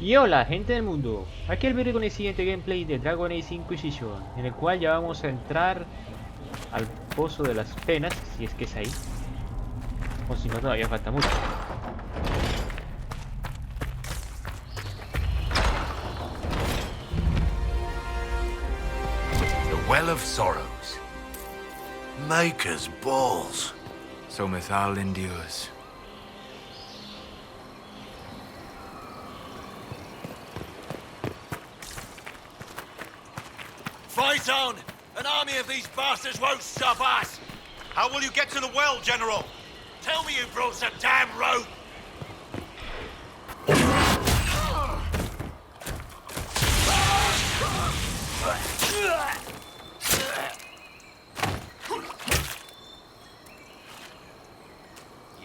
Y hola gente del mundo, aquí el Birri con el siguiente gameplay de Dragon Age Inquisition, en el cual ya vamos a entrar al pozo de las penas, si es que es ahí, o si no todavía falta mucho. The Well of Sorrows. Maker's balls. So Mythal endures. Fight on! An army of these bastards won't stop us! How will you get to the well, General? Tell me you brought some damn rope!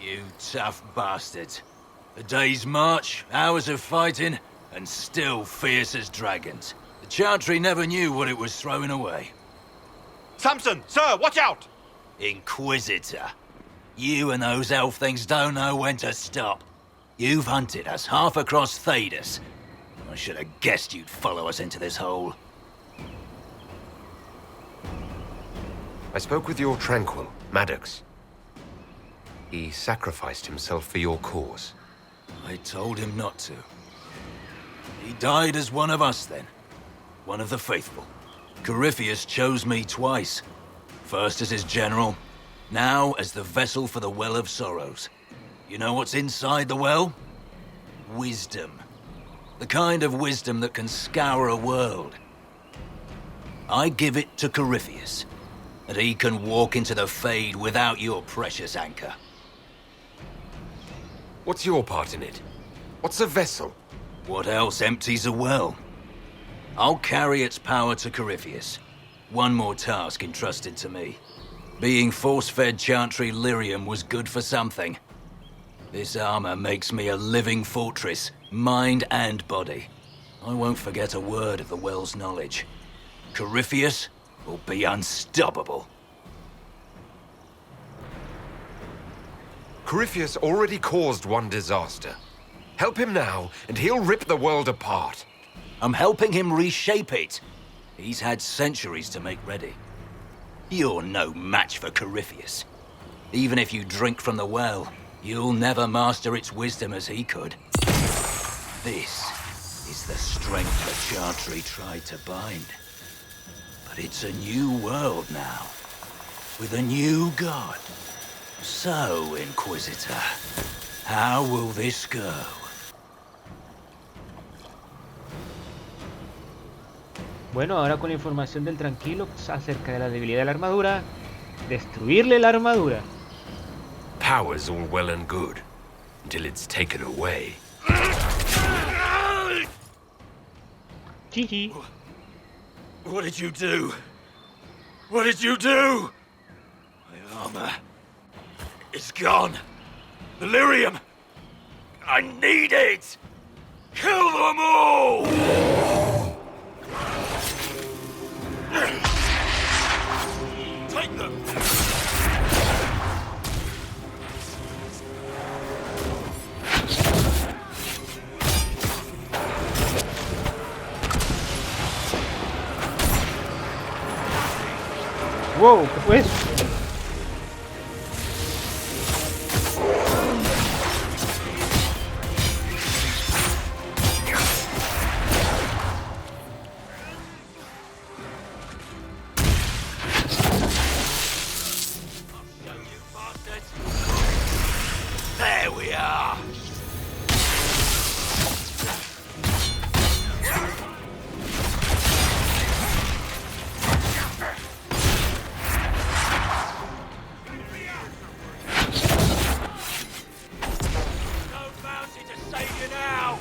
You tough bastards. A day's march, hours of fighting, and still fierce as dragons. The Chantry never knew what it was throwing away. Samson, sir, watch out! Inquisitor. You and those elf things don't know when to stop. You've hunted us half across Thedas. I should have guessed you'd follow us into this hole. I spoke with your Tranquil, Maddox. He sacrificed himself for your cause. I told him not to. He died as one of us then. One of the faithful. Corypheus chose me twice. First as his general, now as the vessel for the Well of Sorrows. You know what's inside the well? Wisdom. The kind of wisdom that can scour a world. I give it to Corypheus, and he can walk into the Fade without your precious anchor. What's your part in it? What's a vessel? What else empties a well? I'll carry its power to Corypheus. One more task entrusted to me. Being force-fed Chantry lyrium was good for something. This armor makes me a living fortress, mind and body. I won't forget a word of the well's knowledge. Corypheus will be unstoppable. Corypheus already caused one disaster. Help him now, and he'll rip the world apart. I'm helping him reshape it. He's had centuries to make ready. You're no match for Corypheus. Even if you drink from the well, you'll never master its wisdom as he could. This is the strength the Chantry tried to bind. But it's a new world now, with a new god. So, Inquisitor, how will this go? Bueno, ahora con la información del tranquilo acerca de la debilidad de la armadura, destruirle la armadura. Power's all well and good, until it's taken away. Chichi. What did you do? What did you do? My armor. It's gone. The lyrium. I need it. Kill them all! Take them! Wow, ¿qué fue eso? There we are! No bounty to save you now!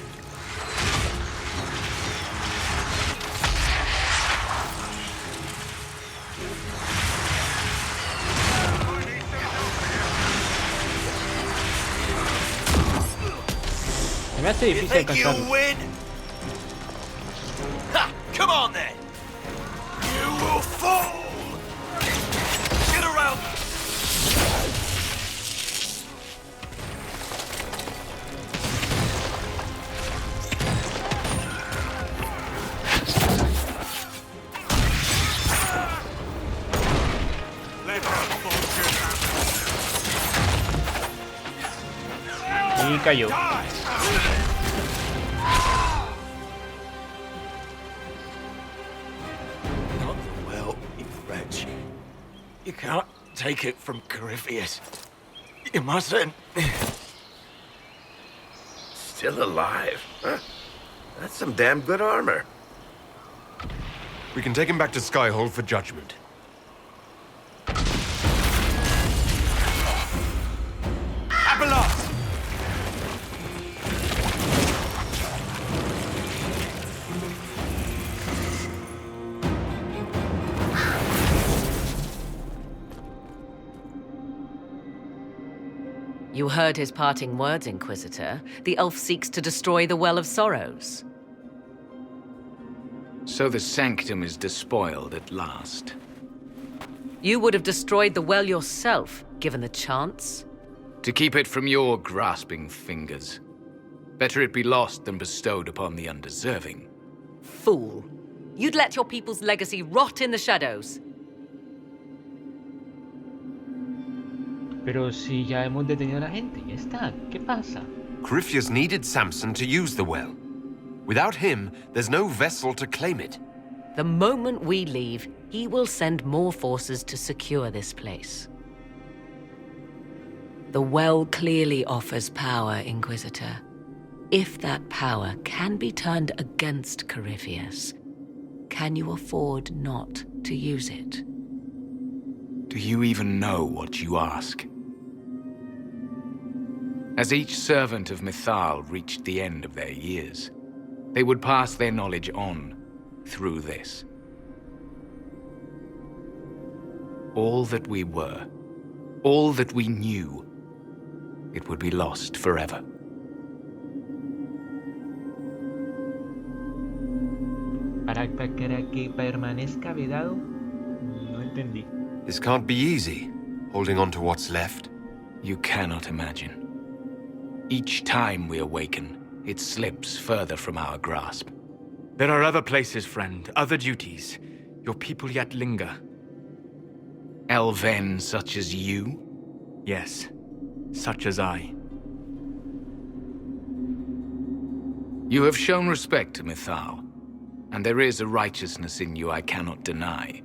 Se me hace You difícil think alcanzarlo. you'll win? Ha! Come on then! You will fall! Get around! Y cayó. Not the well, you wretch. You can't take it from Corypheus. You mustn't. Still alive? Huh? That's some damn good armor. We can take him back to Skyhold for judgment. Abelarth! You heard his parting words, Inquisitor. The elf seeks to destroy the Well of Sorrows. So the sanctum is despoiled at last. You would have destroyed the well yourself, given the chance. To keep it from your grasping fingers. Better it be lost than bestowed upon the undeserving. Fool. You'd let your people's legacy rot in the shadows. Pero si ya hemos detenido a la gente, ya está. ¿Qué pasa? Corypheus needed Samson to use the well. Without him, there's no vessel to claim it. The moment we leave, he will send more forces to secure this place. The well clearly offers power, Inquisitor. If that power can be turned against Corypheus, can you afford not to use it? Do you even know what you ask? As each servant of Mythal reached the end of their years, they would pass their knowledge on through this. All that we were, all that we knew, it would be lost forever. ¿Para que permanezca vedado? No entendí. This can't be easy, holding on to what's left. You cannot imagine. Each time we awaken, it slips further from our grasp. There are other places, friend, other duties. Your people yet linger. Elven such as you? Yes, such as I. You have shown respect to Mythal, and there is a righteousness in you I cannot deny.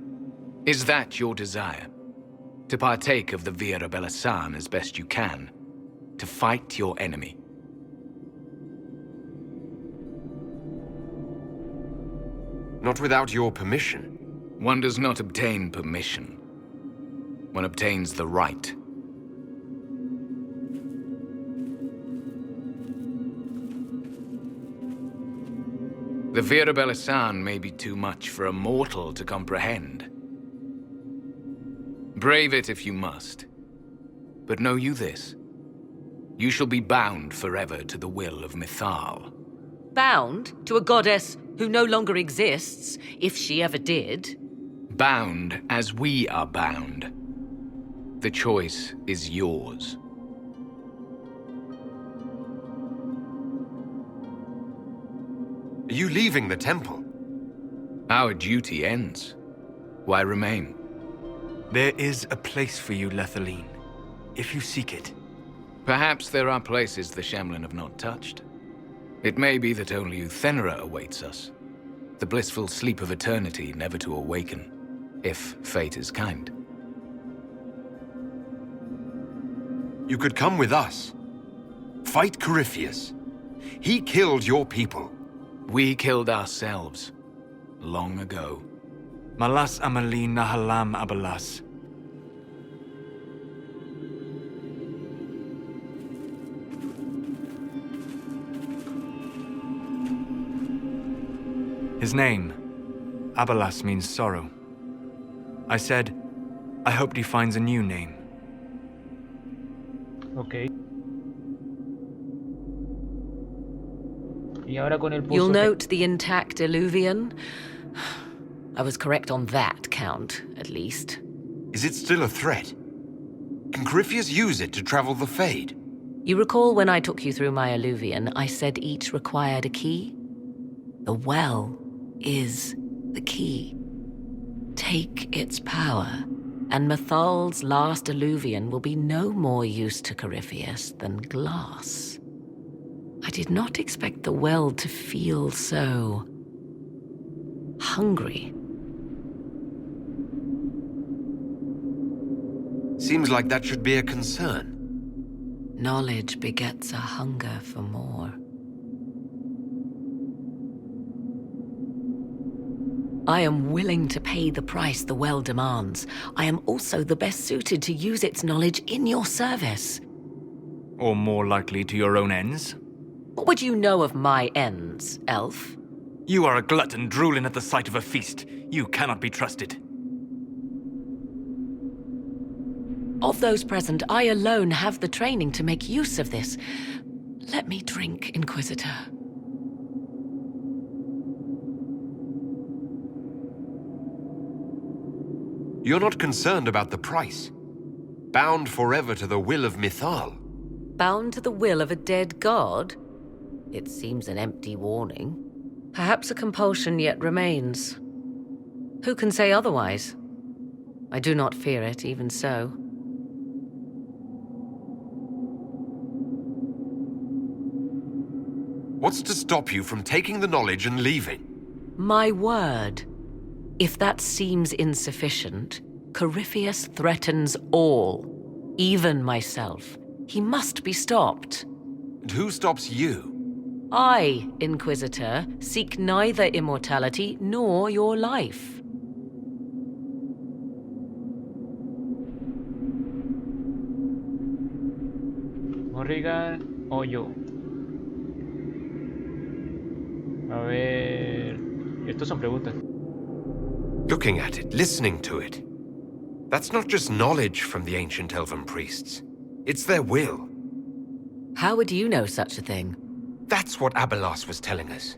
Is that your desire? To partake of the Vira Belasan as best you can? To fight your enemy? Not without your permission. One does not obtain permission. One obtains the right. The Vira Belasan may be too much for a mortal to comprehend. Brave it if you must. But know you this. You shall be bound forever to the will of Mythal. Bound to a goddess who no longer exists, if she ever did. Bound as we are bound. The choice is yours. Are you leaving the temple? Our duty ends. Why remain? There is a place for you, Lethaline, if you seek it. Perhaps there are places the Shamlin have not touched. It may be that only Uthenera awaits us. The blissful sleep of eternity never to awaken, if fate is kind. You could come with us. Fight Corypheus. He killed your people. We killed ourselves, long ago. Malas amalin nahalam abalas. His name, Abalas, means sorrow. I said, I hoped he finds a new name. Ok. Y ahora con el pozo. You'll note the intact Illuvian. I was correct on that count, at least. Is it still a threat? Can Corypheus use it to travel the Fade? You recall when I took you through my Illuvian, I said each required a key? The well is the key. Take its power, and Mathal's last alluvion will be no more use to Corypheus than glass. I did not expect the well to feel so hungry. Seems like that should be a concern. Knowledge begets a hunger for more. I am willing to pay the price the well demands. I am also the best suited to use its knowledge in your service. Or more likely to your own ends? What would you know of my ends, elf? You are a glutton drooling at the sight of a feast. You cannot be trusted. Of those present, I alone have the training to make use of this. Let me drink, Inquisitor. You're not concerned about the price. Bound forever to the will of Mithal. Bound to the will of a dead god? It seems an empty warning. Perhaps a compulsion yet remains. Who can say otherwise? I do not fear it, even so. What's to stop you from taking the knowledge and leaving? My word. If that seems insufficient, Corypheus threatens all, even myself. He must be stopped. And who stops you? I, Inquisitor, seek neither immortality nor your life. Morrigan o yo. A ver... Estos son preguntas. Looking at it, listening to it. That's not just knowledge from the ancient elven priests. It's their will. How would you know such a thing? That's what Abelas was telling us.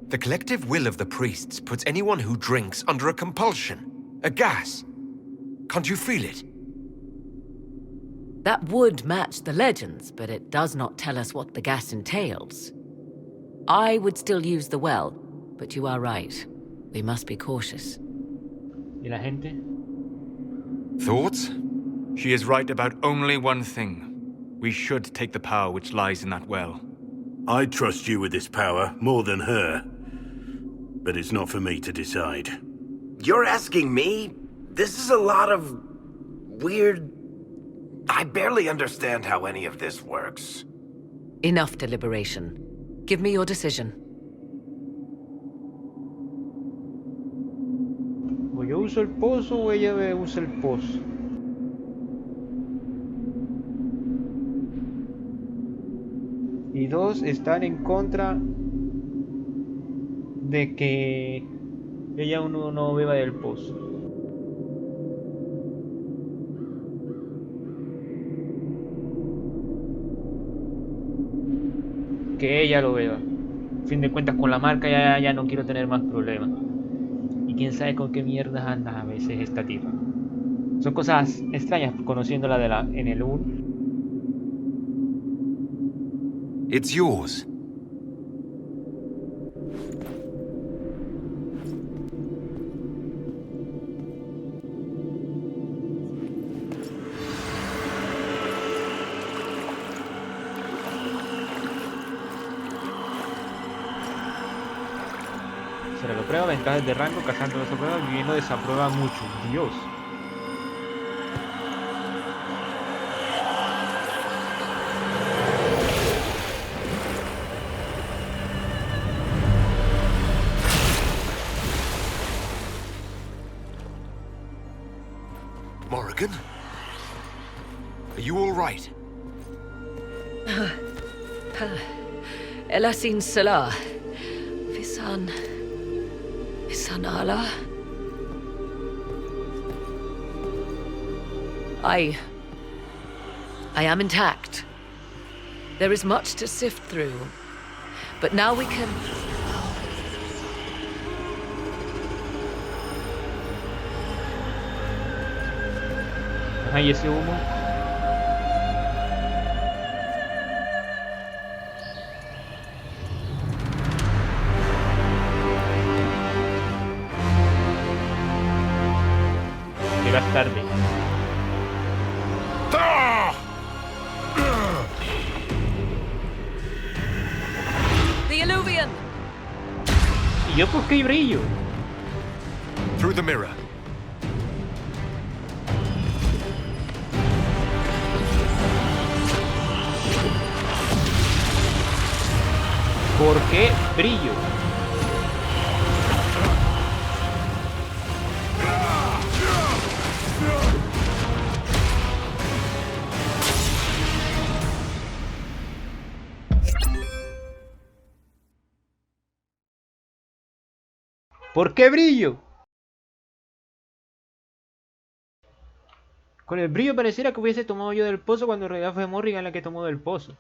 The collective will of the priests puts anyone who drinks under a compulsion. A gas. Can't you feel it? That would match the legends, but it does not tell us what the gas entails. I would still use the well, but you are right. We must be cautious. ¿Y la gente? Thoughts? She is right about only one thing. We should take the power which lies in that well. I trust you with this power more than her. But it's not for me to decide. You're asking me? This is a lot of... weird... I barely understand how any of this works. Enough deliberation. Give me your decision. ¿O yo uso el pozo o ella usa el pozo? Y dos están en contra de que ella uno no beba del pozo. Que ella lo beba. A fin de cuentas, con la marca ya no quiero tener más problemas. Y quién sabe con qué mierdas anda a veces esta tipa. Son cosas extrañas conociéndola en el 1. It's yours. Se lo prueba, ventajas de rango, cazando desaprueba, viviendo desaprueba mucho. Dios. Morrigan? Are you all right? Elasin Salah. Visan Allah. I am intact. There is much to sift through. But now we can... Ajá, y ese humo. Llegas tarde. ¿Yo por qué brillo? Through the mirror. ¿Por qué brillo? ¿Por qué brillo? Con el brillo pareciera que hubiese tomado yo del pozo cuando en realidad fue Morrigan la que tomó del pozo.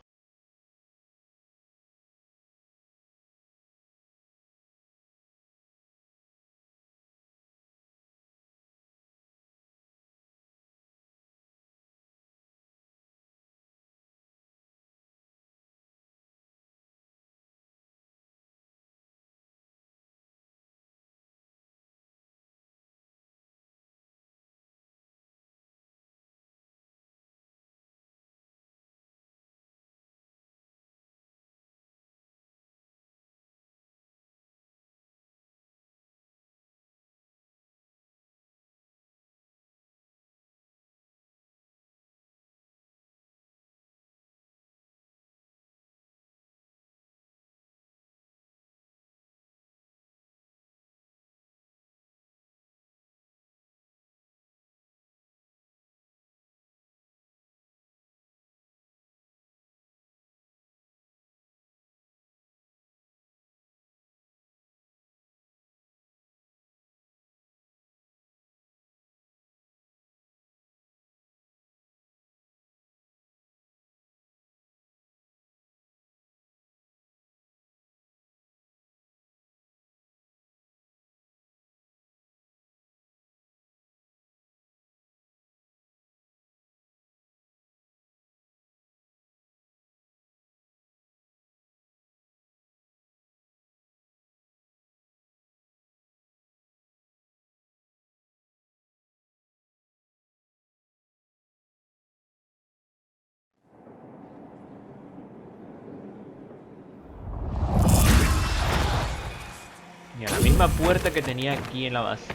Y a la misma puerta que tenía aquí en la base.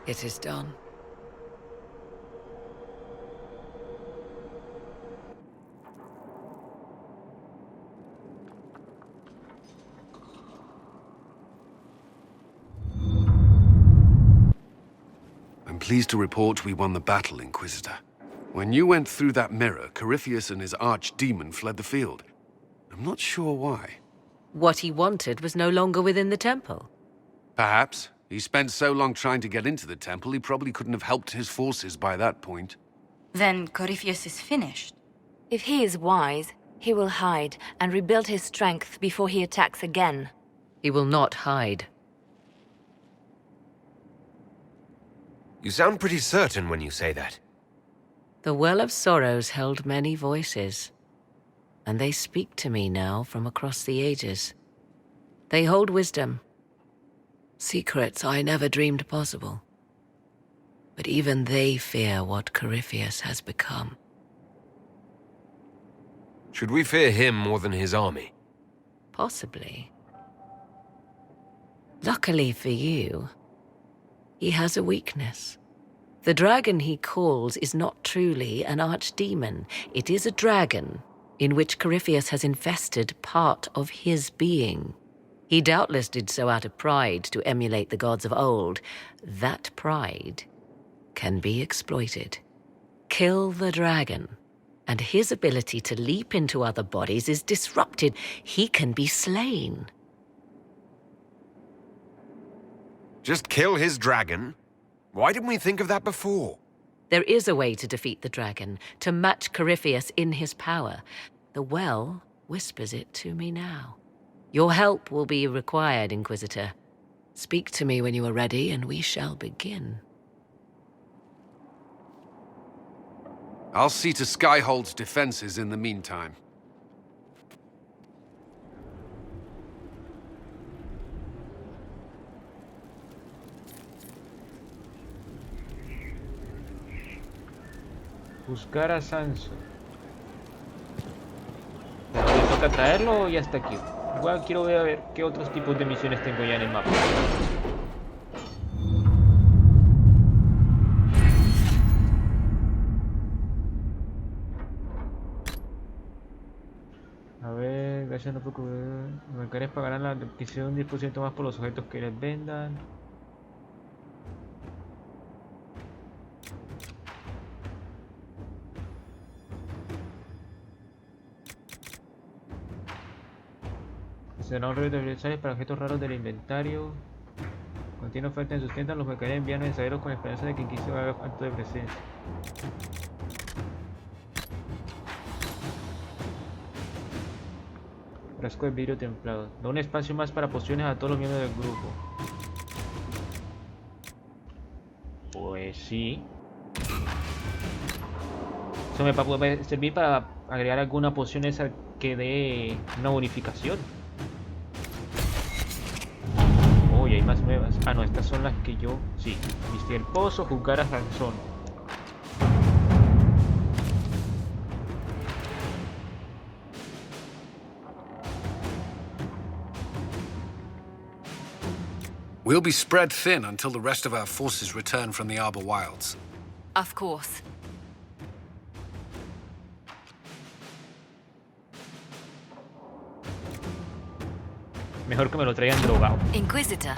It is done. I'm pleased to report we won the battle, Inquisitor. When you went through that mirror, Corypheus and his archdemon fled the field. I'm not sure why. What he wanted was no longer within the temple. Perhaps. He spent so long trying to get into the temple, he probably couldn't have helped his forces by that point. Then Corypheus is finished. If he is wise, he will hide and rebuild his strength before he attacks again. He will not hide. You sound pretty certain when you say that. The Well of Sorrows held many voices, and they speak to me now from across the ages. They hold wisdom. Secrets I never dreamed possible. But even they fear what Corypheus has become. Should we fear him more than his army? Possibly. Luckily for you, he has a weakness. The dragon he calls is not truly an archdemon. It is a dragon in which Corypheus has infested part of his being. He doubtless did so out of pride to emulate the gods of old. That pride can be exploited. Kill the dragon, and his ability to leap into other bodies is disrupted. He can be slain. Just kill his dragon? Why didn't we think of that before? There is a way to defeat the dragon, to match Corypheus in his power. The well whispers it to me now. Your help will be required, Inquisitor. Speak to me when you are ready, and we shall begin. I'll see to Skyhold's defenses in the meantime. Buscar a Sanson. ¿Me toca traerlo y hasta aquí? Igual quiero ver a ver qué otros tipos de misiones tengo ya en el mapa. A ver, gracias no poco. Los mercaderes pagarán la adquisición un 10% más por los objetos que les vendan. Será un reto de necesarios para objetos raros del inventario. Contiene oferta en sus tiendas. Los mercaderes envían mensajeros con la esperanza de que Inquisición haga acto de presencia. Frasco de vidrio templado. Da un espacio más para pociones a todos los miembros del grupo. Pues sí. Eso me puede servir para agregar alguna poción esa que dé una bonificación. Oh, y hay más nuevas. Ah, no, estas son las que yo... Sí. Viste el pozo, jugar a Sansón. We'll be spread thin until the rest of our forces return from the Arbor Wilds. Of course. Mejor que me lo traigan drogado. Inquisitor.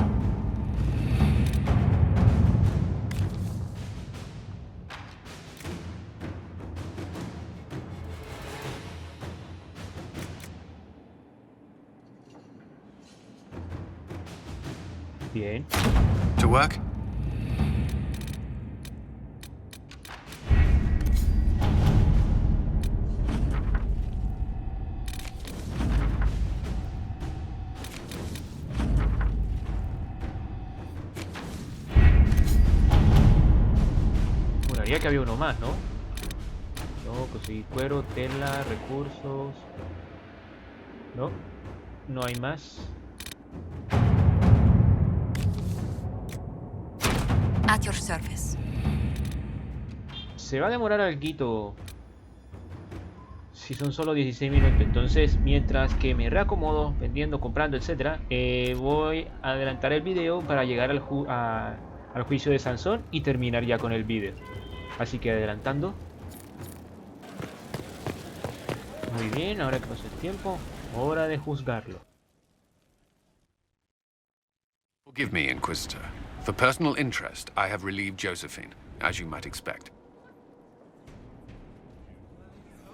Bien. To work? Juraría que había uno más, ¿no? No, conseguí cuero, tela, recursos. No, no hay más. At your service. Se va a demorar alguito. Si son solo 16 minutos. Entonces, mientras que me reacomodo, vendiendo, comprando, etcétera, voy a adelantar el video para llegar al juicio de Sansón y terminar ya con el video. Así que adelantando. Muy bien, ahora que pasó el tiempo, hora de juzgarlo. Forgive me, Inquisitor. For personal interest, I have relieved Josephine, as you might expect.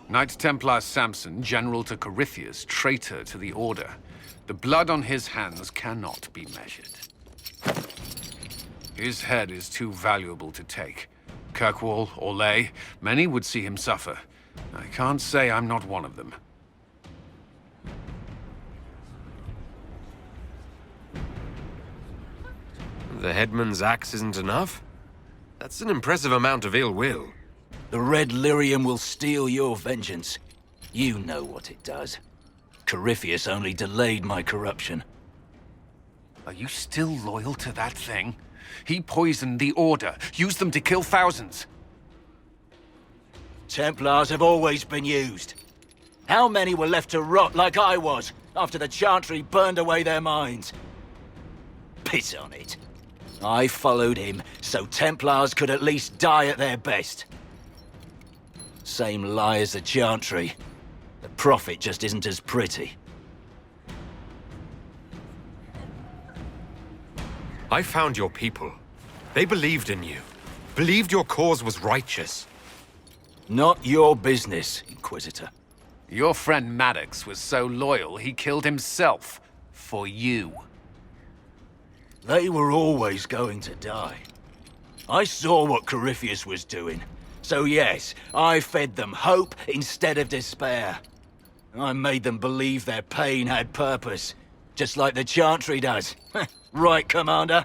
Knight Templar Samson, general to Corypheus, traitor to the Order. The blood on his hands cannot be measured. His head is too valuable to take. Kirkwall, Orlais, many would see him suffer. I can't say I'm not one of them. The headman's axe isn't enough? That's an impressive amount of ill will. The Red Lyrium will steal your vengeance. You know what it does. Corypheus only delayed my corruption. Are you still loyal to that thing? He poisoned the Order, used them to kill thousands. Templars have always been used. How many were left to rot like I was, after the Chantry burned away their minds? Piss on it. I followed him, so Templars could at least die at their best. Same lie as the Chantry. The Prophet just isn't as pretty. I found your people. They believed in you. Believed your cause was righteous. Not your business, Inquisitor. Your friend Maddox was so loyal, he killed himself. For you. They were always going to die. I saw what Corypheus was doing. So yes, I fed them hope instead of despair. I made them believe their pain had purpose, just like the Chantry does. Right, Commander?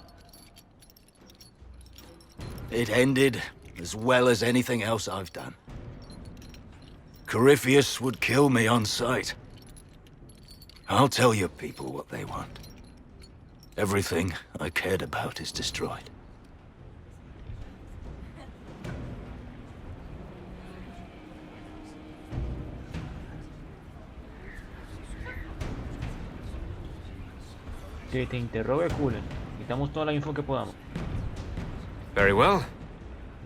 It ended as well as anything else I've done. Corypheus would kill me on sight. I'll tell your people what they want. Everything I cared about is destroyed. Que te interrogue Cullen. Necesitamos toda la info que podamos. Very well.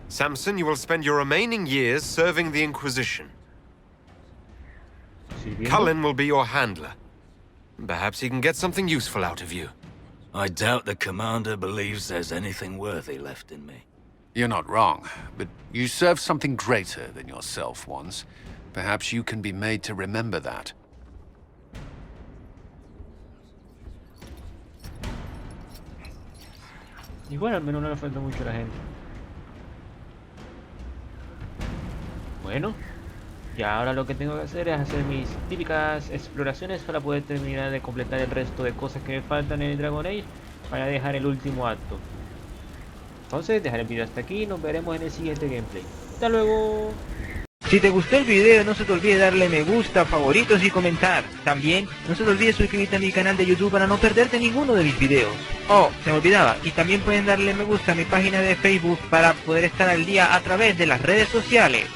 Samson, you will spend your remaining years serving the Inquisition. Sirviendo. Cullen will be your handler. Perhaps he can get something useful out of you. I doubt the commander believes there's anything worthy left in me. You're not wrong, but you served something greater than yourself once. Perhaps you can be made to remember that. Y bueno, al menos no le falta mucho a la gente. Bueno, y ahora lo que tengo que hacer es hacer mis típicas exploraciones para poder terminar de completar el resto de cosas que me faltan en el Dragon Age para dejar el último acto. Entonces, dejaré el video hasta aquí, nos veremos en el siguiente gameplay. ¡Hasta luego! Si te gustó el video, no se te olvide darle me gusta, favoritos y comentar. También, no se te olvide suscribirte a mi canal de YouTube para no perderte ninguno de mis videos. Oh, se me olvidaba, y también pueden darle me gusta a mi página de Facebook para poder estar al día a través de las redes sociales.